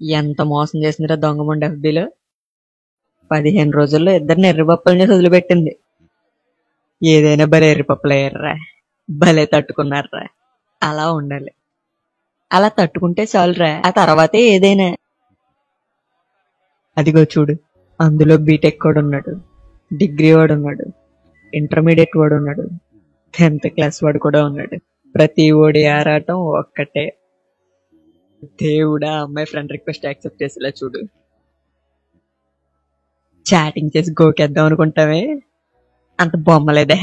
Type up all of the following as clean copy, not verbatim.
ఎంత మోసం చేసిందిరా దొంగముండ ఎఫ్బీలో. 15 రోజుల్లో ఇద్దరిని ఎర్రిపప్పుల చేసి వదిలిపెట్టింది. ఏదైనా భలే ఎర్రిపప్పులు అయ్యారా, భలే తట్టుకున్నారా. అలా ఉండాలి, అలా తట్టుకుంటే చాలురా, ఆ తర్వాతే ఏదైనా. అదిగో చూడు, అందులో బీటెక్ వాడు ఉన్నాడు, డిగ్రీ వాడు ఉన్నాడు, ఇంటర్మీడియట్ వాడు ఉన్నాడు, 10th క్లాస్ వాడు కూడా ఉన్నాడు. ప్రతి ఓడి ఆరాటం ఒక్కటే. దేవుడా, అమ్మాయి ఫ్రెండ్ రిక్వెస్ట్ యాక్సెప్ట్ చేసేలా చూడు. చాటింగ్ చేసి గోకేద్దాం అనుకుంటామే, అంత బొమ్మలేదే.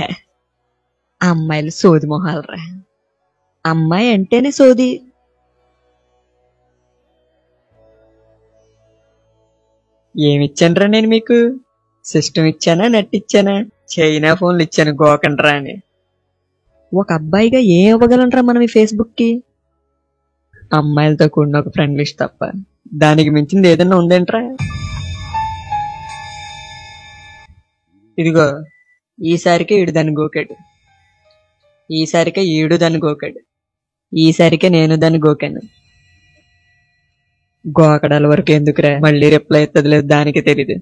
అమ్మాయిలు సోది మొహాలరా. అమ్మాయి అంటేనే సోది. ఏమిచ్చానురా నేను మీకు? సిస్టమ్ ఇచ్చానా, నెట్ ఇచ్చానా, చైనా ఫోన్లు ఇచ్చాను గోకండ్రా అని. ఒక అబ్బాయిగా ఏం ఇవ్వగలనరా మనం ఈ ఫేస్బుక్ కి? అమ్మాయిలతో కూడిన ఒక ఫ్రెండ్ లిస్ట్ తప్ప దానికి మించింది ఏదన్నా ఉందేంట్రా? ఇదిగో, ఈసారికే ఈడు దాన్ని గోకాడు, ఈసారికే ఈడు దాన్ని గోకాడు, ఈసారికే నేను దాన్ని గోకాను. గోకడాల వరకు ఎందుకురా, మళ్ళీ రిప్లై ఎత్తది లేదు దానికి తెలీదు.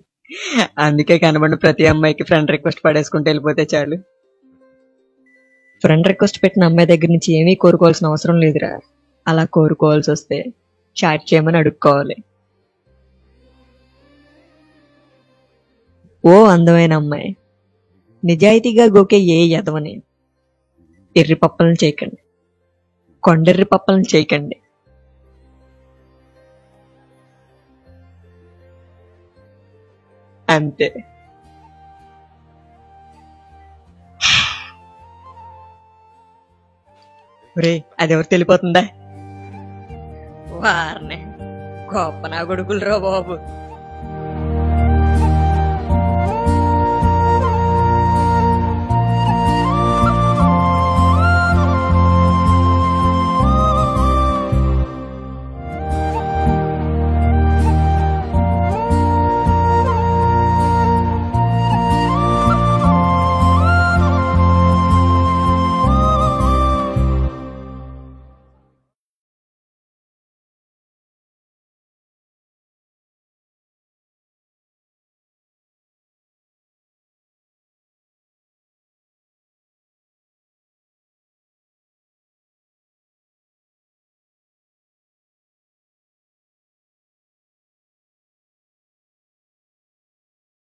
అందుకే కనబడి ప్రతి అమ్మాయికి ఫ్రెండ్ రిక్వెస్ట్ పడేసుకుంటూ వెళ్ళిపోతే చాలు. ఫ్రెండ్ రిక్వెస్ట్ పెట్టిన అమ్మాయి దగ్గర నుంచి ఏమీ కోరుకోవాల్సిన అవసరం లేదురా. అలా కోరుకోవాల్సి వస్తే చాట్ చేయమని అడుక్కోవాలి. ఓ అందమైన అమ్మాయి, నిజాయితీగా గోకే ఏ యదవని ఎర్రి పప్పలను చేయకండి, కొండెర్రి పప్పలను చేయకండి. అంతే. ఒరే, అదెవరు తెలిపోతుందా? వారిని గొప్ప నా కొడుకులు రా బాబు.